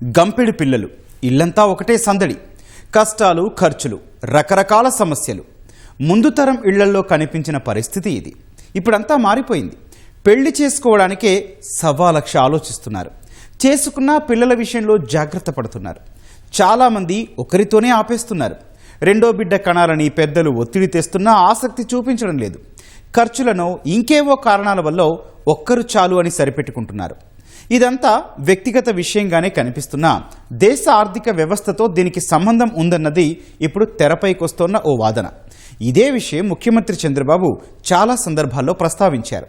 గంపెడు పిల్లలు, ఇల్లంతా ఒకటే సందడి, కష్టాలు ఖర్చులు, రకరకాల సమస్యలు. ముందు తరం ఇళ్లల్లో కనిపించిన పరిస్థితి ఇది. ఇప్పుడంతా మారిపోయింది. పెళ్లి చేసుకోవడానికే 1,00,000 ఆలోచిస్తున్నారు. చేసుకున్న పిల్లల విషయంలో జాగ్రత్త పడుతున్నారు. చాలామంది ఒకరితోనే ఆపేస్తున్నారు. రెండో బిడ్డ కణాలని పెద్దలు ఒత్తిడి తెస్తున్నా ఆసక్తి చూపించడం లేదు. ఖర్చులను ఇంకేవో కారణాల వల్ల ఒక్కరు చాలు అని సరిపెట్టుకుంటున్నారు. ఇదంతా వ్యక్తిగత విషయంగానే కనిపిస్తున్నా దేశ ఆర్థిక వ్యవస్థతో దీనికి సంబంధం ఉందన్నది ఇప్పుడు తెరపైకొస్తోన్న ఓ వాదన. ఇదే విషయం ముఖ్యమంత్రి చంద్రబాబు చాలా సందర్భాల్లో ప్రస్తావించారు.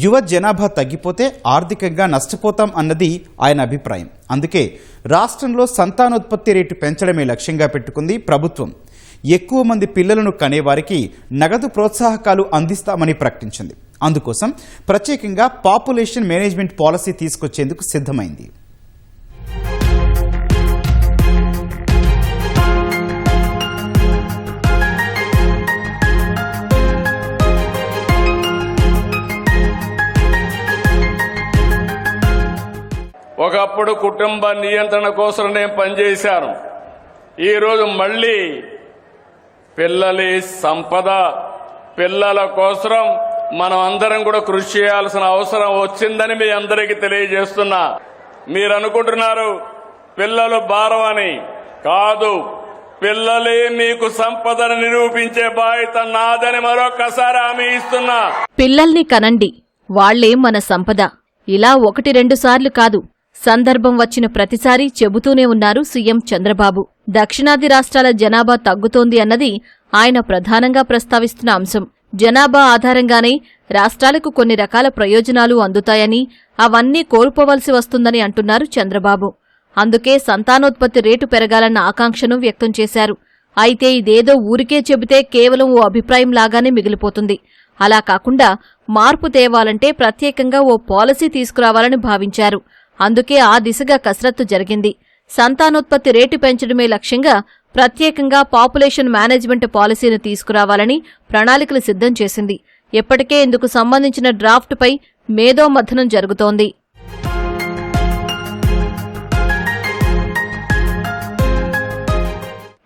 యువ జనాభా తగ్గిపోతే ఆర్థికంగా నష్టపోతాం అన్నది ఆయన అభిప్రాయం. అందుకే రాష్ట్రంలో సంతానోత్పత్తి రేటు పెంచడమే లక్ష్యంగా పెట్టుకుంది ప్రభుత్వం. ఎక్కువ మంది పిల్లలను కనేవారికి నగదు ప్రోత్సాహకాలు అందిస్తామని ప్రకటించింది. అందుకోసం ప్రత్యేకంగా పాపులేషన్ మేనేజ్మెంట్ పాలసీ తీసుకొచ్చేందుకు సిద్ధమైంది. ఒకప్పుడు కుటుంబ నియంత్రణ కోసం నేను పనిచేశాను. ఈరోజు మళ్ళీ పిల్లలి సంపద, పిల్లల కోసం మనం అందరం కూడా కృషి చేయాల్సిన అవసరం వచ్చిందని మీ అందరికీ తెలియజేస్తున్నా. మీరు అనుకుంటున్నారు పిల్లలు భారం అని. కాదు, పిల్లలే మీకు సంపదను నిరూపించే బాధ్యత నాదని మరొకసారి హామీ ఇస్తున్నా. పిల్లల్ని కనండి, వాళ్లే మన సంపద. ఇలా 1-2 సార్లు కాదు, సందర్భం వచ్చిన ప్రతిసారి చెబుతూనే ఉన్నారు సీఎం చంద్రబాబు. దక్షిణాది రాష్ట్రాల జనాభా తగ్గుతోంది అన్నది ఆయన ప్రధానంగా ప్రస్తావిస్తున్న అంశం. జనాభా ఆధారంగానే రాష్ట్రాలకు కొన్ని రకాల ప్రయోజనాలు అందుతాయని, అవన్నీ కోల్పోవలసి వస్తుందని అంటున్నారు చంద్రబాబు. అందుకే సంతానోత్పత్తి రేటు పెరగాలన్న ఆకాంక్షను వ్యక్తం చేశారు. అయితే ఇదేదో ఊరికే చెబితే కేవలం ఓ అభిప్రాయం లాగానే మిగిలిపోతుంది. అలా కాకుండా మార్పు తేవాలంటే ప్రత్యేకంగా ఓ పాలసీ తీసుకురావాలని భావించారు. అందుకే ఆ దిశగా కసరత్తు జరిగింది. సంతానోత్పత్తి రేటు పెంచడమే లక్ష్యంగా ప్రత్యేకంగా పాపులేషన్ మేనేజ్మెంట్ పాలసీని తీసుకురావాలని ప్రణాళికలు సిద్ధం చేసింది. ఇప్పటికే ఇందుకు సంబంధించిన డ్రాఫ్ట్పై మేధోమథనం జరుగుతోంది.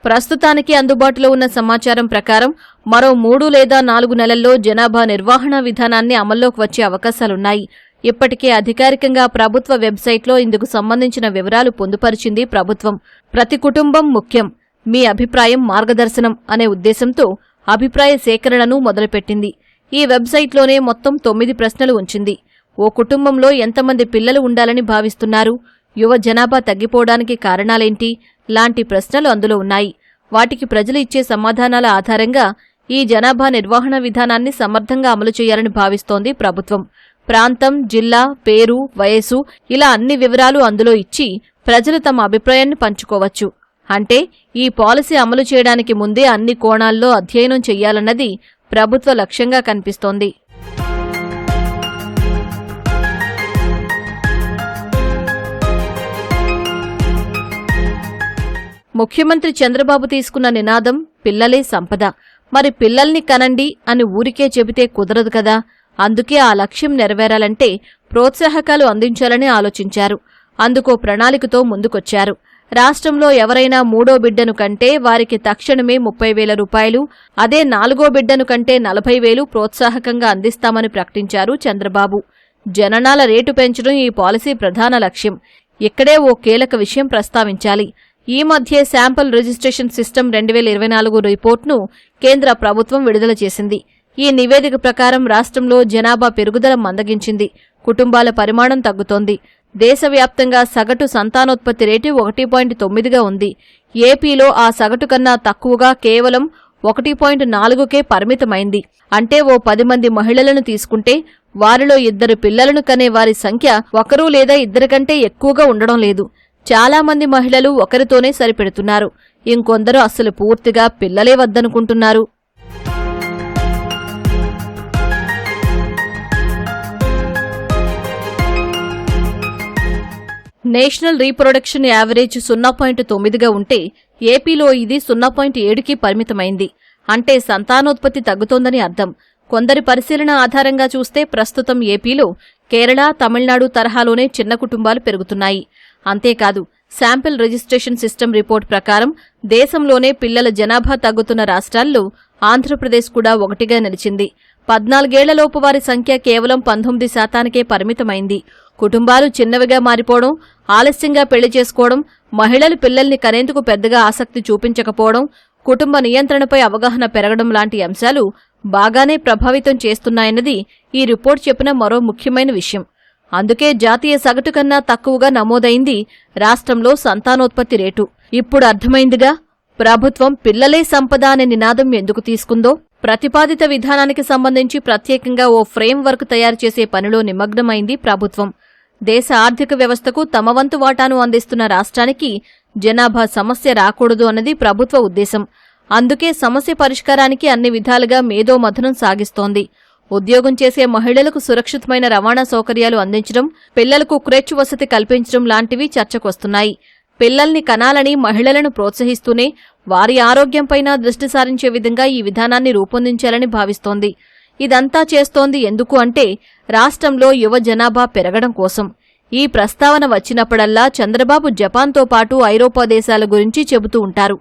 ప్రస్తుతానికి అందుబాటులో ఉన్న సమాచారం ప్రకారం మరో 3 లేదా 4 నెలల్లో జనాభా నిర్వహణ విధానాన్ని అమల్లోకి వచ్చే అవకాశాలున్నాయి. ఇప్పటికే అధికారికంగా ప్రభుత్వ వెబ్సైట్లో ఇందుకు సంబంధించిన వివరాలు పొందుపరిచింది ప్రభుత్వం. ప్రతి కుటుంబం ముఖ్యం, మీ అభిప్రాయం మార్గదర్శనం అనే ఉద్దేశంతో అభిప్రాయ సేకరణను మొదలుపెట్టింది. ఈ వెబ్సైట్లోనే మొత్తం 9 ప్రశ్నలు ఉంచింది. ఓ కుటుంబంలో ఎంతమంది పిల్లలు ఉండాలని భావిస్తున్నారు, యువ జనాభా తగ్గిపోవడానికి కారణాలేంటి లాంటి ప్రశ్నలు అందులో ఉన్నాయి. వాటికి ప్రజలు ఇచ్చే సమాధానాల ఆధారంగా ఈ జనాభా నిర్వహణ విధానాన్ని సమర్థంగా అమలు చేయాలని భావిస్తోంది ప్రభుత్వం. ప్రాంతం, జిల్లా, పేరు, వయసు ఇలా అన్ని వివరాలు అందులో ఇచ్చి ప్రజలు తమ అభిప్రాయాన్ని పంచుకోవచ్చు. అంటే ఈ పాలసీ అమలు చేయడానికి ముందే అన్ని కోణాల్లో అధ్యయనం చెయ్యాలన్నది ప్రభుత్వ లక్ష్యంగా కనిపిస్తోంది. ముఖ్యమంత్రి చంద్రబాబు తీసుకున్న నినాదం పిల్లలే సంపద. మరి పిల్లల్ని కనండి అని ఊరికే చెబితే కుదరదు కదా. అందుకే ఆ లక్ష్యం నెరవేరాలంటే ప్రోత్సాహకాలు అందించాలని ఆలోచించారు. అందుకో ప్రణాళికతో ముందుకొచ్చారు. రాష్ట్రంలో ఎవరైనా 3వ బిడ్డను కంటే వారికి తక్షణమే 30,000 రూపాయలు, అదే 4వ బిడ్డను కంటే 40,000 ప్రోత్సాహకంగా అందిస్తామని ప్రకటించారు చంద్రబాబు. జననాల రేటు పెంచడం ఈ పాలసీ ప్రధాన లక్ష్యం. ఇక్కడే ఓ కీలక విషయం ప్రస్తావించాలి. ఈ మధ్యే శాంపుల్ రిజిస్ట్రేషన్ సిస్టమ్ 2024 రిపోర్ట్ను కేంద్ర ప్రభుత్వం విడుదల చేసింది. ఈ నివేదిక ప్రకారం రాష్ట్రంలో జనాభా పెరుగుదల మందగించింది. కుటుంబాల పరిమాణం తగ్గుతోంది. దేశవ్యాప్తంగా సగటు సంతానోత్పత్తి రేటు 1.9గా ఉంది. ఏపీలో ఆ సగటు కన్నా తక్కువగా కేవలం 1.4కే పరిమితమైంది. అంటే ఓ 10 మంది మహిళలను తీసుకుంటే వారిలో 2 పిల్లలను కనే వారి సంఖ్య 1 లేదా 2 కంటే ఎక్కువగా ఉండడం లేదు. చాలా మంది మహిళలు ఒకరితోనే సరిపెడుతున్నారు. ఇంకొందరు అస్సలు పూర్తిగా పిల్లలే వద్దనుకుంటున్నారు. నేషనల్ రీప్రొడక్షన్ యావరేజ్ 0.9గా ఉంటే ఏపీలో ఇది 0.7కి పరిమితమైంది. అంటే సంతానోత్పత్తి తగ్గుతోందని అర్థం. కొందరి పరిశీలన ఆధారంగా చూస్తే ప్రస్తుతం ఏపీలో కేరళ, తమిళనాడు తరహాలోనే చిన్న కుటుంబాలు పెరుగుతున్నాయి. అంతేకాదు శాంపిల్ రిజిస్ట్రేషన్ సిస్టమ్ రిపోర్ట్ ప్రకారం దేశంలోనే పిల్లల జనాభా తగ్గుతున్న రాష్ట్రాల్లో ఆంధ్రప్రదేశ్ కూడా ఒకటిగా నిలిచింది. 14 ఏళ్లలోపు వారి సంఖ్య కేవలం 19% పరిమితమైంది. కుటుంబాలు చిన్నవిగా మారిపోవడం, ఆలస్యంగా పెళ్లి చేసుకోవడం, మహిళలు పిల్లల్ని కనేందుకు పెద్దగా ఆసక్తి చూపించకపోవడం, కుటుంబ నియంత్రణపై అవగాహన పెరగడం లాంటి అంశాలు బాగానే ప్రభావితం చేస్తున్నాయన్నది ఈ రిపోర్ట్ చెప్పిన మరో ముఖ్యమైన విషయం. అందుకే జాతీయ సగటు కన్నా తక్కువగా నమోదైంది రాష్ట్రంలో సంతానోత్పత్తి రేటు. ఇప్పుడు అర్థమైందిగా ప్రభుత్వం పిల్లలే సంపద అనే నినాదం ఎందుకు తీసుకుందో. ప్రతిపాదిత విధానానికి సంబంధించి ప్రత్యేకంగా ఓ ఫ్రేమ్ వర్క్ తయారు చేసే పనిలో నిమగ్నమైంది ప్రభుత్వం. దేశ ఆర్థిక వ్యవస్థకు తమ వంతు వాటాను అందిస్తున్న రాష్ట్రానికి జనాభా సమస్య రాకూడదు అన్నది ప్రభుత్వ ఉద్దేశం. అందుకే సమస్య పరిష్కారానికి అన్ని విధాలుగా మేధోమథనం సాగిస్తోంది. ఉద్యోగం చేసే మహిళలకు సురక్షితమైన రవాణా సౌకర్యాలు అందించడం, పిల్లలకు క్రెచ్ వసతి కల్పించడం లాంటివి చర్చకొస్తున్నాయి. పిల్లల్ని కనాలని మహిళలను ప్రోత్సహిస్తూనే వారి ఆరోగ్యంపైన దృష్టి సారించే విధంగా ఈ విధానాన్ని రూపొందించాలని భావిస్తోంది. ఇదంతా చేస్తోంది ఎందుకు అంటే రాష్ట్రంలో యువ జనాభా పెరగడం కోసం. ఈ ప్రస్తావన వచ్చినప్పుడల్లా చంద్రబాబు జపాన్తో పాటు ఐరోపా దేశాల గురించి చెబుతూ ఉంటారు.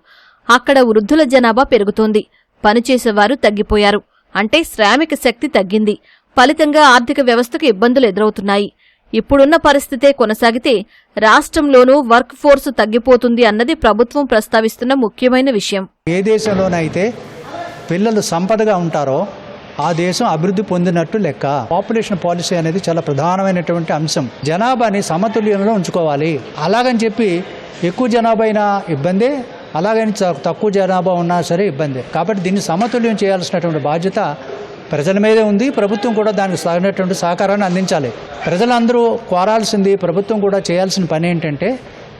అక్కడ వృద్ధుల జనాభా పెరుగుతోంది, పనిచేసేవారు తగ్గిపోయారు, అంటే శ్రామిక శక్తి తగ్గింది. ఫలితంగా ఆర్థిక వ్యవస్థకు ఇబ్బందులు ఎదురవుతున్నాయి. ఇప్పుడున్న పరిస్థితే కొనసాగితే రాష్ట్రంలోనూ వర్క్ ఫోర్సు తగ్గిపోతుంది అన్నది ప్రభుత్వం ప్రస్తావిస్తున్న ముఖ్యమైన విషయం. ఏ దేశంలోనైతే పిల్లలు సంపదగా ఉంటారో ఆ దేశం అభివృద్ధి పొందినట్టు లెక్క. పాపులేషన్ పాలసీ అనేది చాలా ప్రధానమైనటువంటి అంశం. జనాభాని సమతుల్యంలో ఉంచుకోవాలి. అలాగని చెప్పి ఎక్కువ జనాభా అయినా ఇబ్బందే, అలాగని తక్కువ జనాభా ఉన్నా సరే ఇబ్బందే. కాబట్టి దీన్ని సమతుల్యం చేయాల్సినటువంటి బాధ్యత ప్రజల మీదే ఉంది. ప్రభుత్వం కూడా దానికి సాగినటువంటి సహకారాన్ని అందించాలి. ప్రజలందరూ కోరాల్సింది, ప్రభుత్వం కూడా చేయాల్సిన పని ఏంటంటే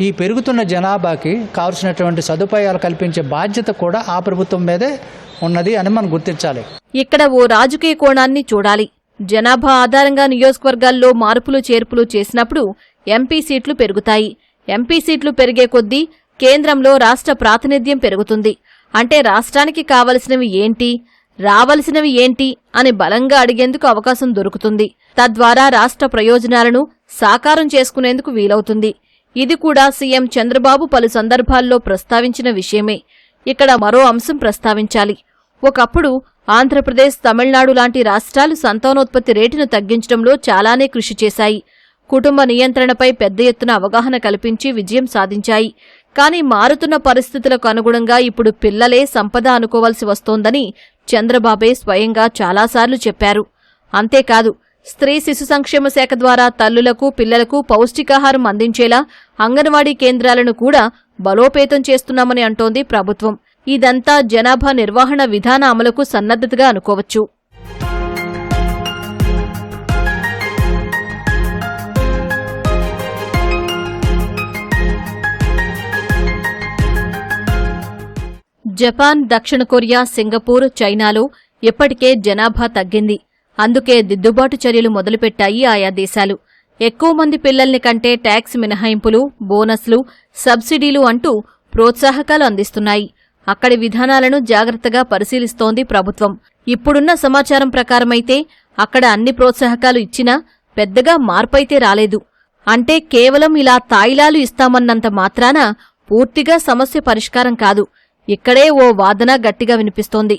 ఈ పెరుగుతున్న జనాభాకి కావాల్సినటువంటి సదుపాయాలు కల్పించే బాధ్యత కూడా ఆ ప్రభుత్వం మీదే ఉన్నది అని మనం గుర్తించాలి. ఇక్కడ ఓ రాజకీయ కోణాన్ని చూడాలి. జనాభా ఆధారంగా నియోజకవర్గాల్లో మార్పులు చేర్పులు చేసినప్పుడు ఎంపీ సీట్లు పెరుగుతాయి. ఎంపీ సీట్లు పెరిగే కొద్దీ కేంద్రంలో రాష్ట్ర ప్రాతినిధ్యం పెరుగుతుంది. అంటే రాష్ట్రానికి కావలసినవి ఏంటి, రావలసినవి ఏంటి అని బలంగా అడిగేందుకు అవకాశం దొరుకుతుంది. తద్వారా రాష్ట్ర ప్రయోజనాలను సాకారం చేసుకునేందుకు వీలవుతుంది. ఇది కూడా సీఎం చంద్రబాబు పలు సందర్భాల్లో ప్రస్తావించిన విషయమే. ఇక్కడ మరో అంశం ప్రస్తావించాలి. ఒకప్పుడు ఆంధ్రప్రదేశ్, తమిళనాడు లాంటి రాష్ట్రాలు సంతానోత్పత్తి రేటును తగ్గించడంలో చాలానే కృషి చేశాయి. కుటుంబ నియంత్రణపై పెద్ద ఎత్తున అవగాహన కల్పించి విజయం సాధించాయి. కానీ మారుతున్న పరిస్థితులకు అనుగుణంగా ఇప్పుడు పిల్లలే సంపద అనుకోవాల్సి వస్తోందని చంద్రబాబే స్వయంగా చాలాసార్లు చెప్పారు. అంతేకాదు, స్త్రీ శిశు సంక్షేమ శాఖ ద్వారా తల్లులకు, పిల్లలకు పౌష్టికాహారం అందించేలా అంగన్వాడీ కేంద్రాలను కూడా బలోపేతం చేస్తున్నామని అంటోంది ప్రభుత్వం. ఇదంతా జనాభా నిర్వహణ విధాన అమలుకు సన్నద్ధతగా అనుకోవచ్చు. జపాన్, దక్షిణ కొరియా, సింగపూర్, చైనాలో ఇప్పటికే జనాభా తగ్గింది. అందుకే దిద్దుబాటు చర్యలు మొదలుపెట్టాయి ఆయా దేశాలు. ఎక్కువ మంది పిల్లల్ని కంటే ట్యాక్స్ మినహాయింపులు, బోనస్లు, సబ్సిడీలు అంటూ ప్రోత్సాహకాలు అందిస్తున్నాయి. అక్కడి విధానాలను జాగ్రత్తగా పరిశీలిస్తోంది ప్రభుత్వం. ఇప్పుడున్న సమాచారం ప్రకారమైతే అక్కడ అన్ని ప్రోత్సాహకాలు ఇచ్చినా పెద్దగా మార్పైతే రాలేదు. అంటే కేవలం ఇలా తాయిలాలు ఇస్తామన్నంత మాత్రాన పూర్తిగా సమస్య పరిష్కారం కాదు. ఇక్కడే ఓ వాదన గట్టిగా వినిపిస్తోంది.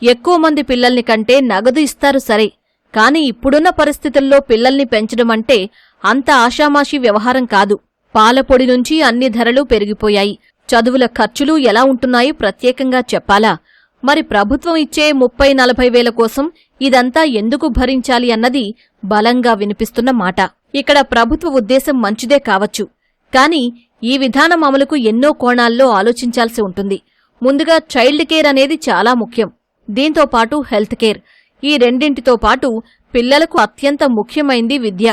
ఎక్కువ మంది పిల్లల్ని కంటే నగదు ఇస్తారు సరే, కాని ఇప్పుడున్న పరిస్థితుల్లో పిల్లల్ని పెంచడం అంటే అంత ఆషామాషీ వ్యవహారం కాదు. పాలపొడి నుంచి అన్ని ధరలు పెరిగిపోయాయి. చదువుల ఖర్చులు ఎలా ఉంటున్నాయో ప్రత్యేకంగా చెప్పాలా? మరి ప్రభుత్వం ఇచ్చే 30-40 వేల కోసం ఇదంతా ఎందుకు భరించాలి అన్నది బలంగా వినిపిస్తున్న మాట. ఇక్కడ ప్రభుత్వ ఉద్దేశం మంచిదే కావచ్చు, కాని ఈ విధానం అమలుకు ఎన్నో కోణాల్లో ఆలోచించాల్సి ఉంటుంది. ముందుగా చైల్డ్ కేర్ అనేది చాలా ముఖ్యం. దీంతో పాటు హెల్త్ కేర్. ఈ రెండింటితో పాటు పిల్లలకు అత్యంత ముఖ్యమైంది విద్య.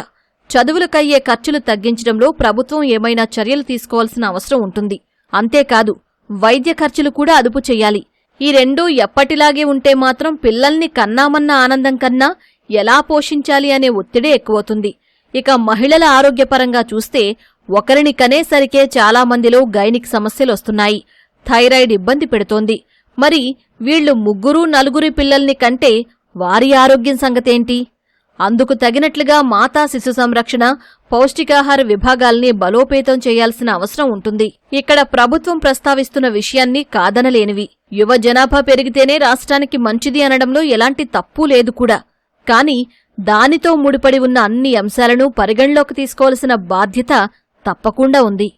చదువులకయ్యే ఖర్చులు తగ్గించడంలో ప్రభుత్వం ఏమైనా చర్యలు తీసుకోవాల్సిన అవసరం ఉంటుంది. అంతేకాదు, వైద్య ఖర్చులు కూడా అదుపు చెయ్యాలి. ఈ రెండూ ఎప్పటిలాగే ఉంటే మాత్రం పిల్లల్ని కన్నామన్న ఆనందం కన్నా ఎలా పోషించాలి అనే ఒత్తిడే ఎక్కువవుతుంది. ఇక మహిళల ఆరోగ్యపరంగా చూస్తే ఒకరిని కనేసరికే చాలా మందిలో గైనిక్ సమస్యలొస్తున్నాయి. థైరాయిడ్ ఇబ్బంది పెడుతోంది. మరి వీళ్లు 3-4 పిల్లల్ని కంటే వారి ఆరోగ్యం సంగతేంటి? అందుకు తగినట్లుగా మాతా శిశు సంరక్షణ, పౌష్టికాహార విభాగాల్ని బలోపేతం చేయాల్సిన అవసరం ఉంటుంది. ఇక్కడ ప్రభుత్వం ప్రస్తావిస్తున్న విషయాన్ని కాదనలేనివి. యువ జనాభా పెరిగితేనే రాష్ట్రానికి మంచిది అనడంలో ఎలాంటి తప్పూ లేదు కూడా. కానీ దానితో ముడిపడి ఉన్న అన్ని అంశాలను పరిగణలోకి తీసుకోవాల్సిన బాధ్యత తప్పకుండా ఉంది.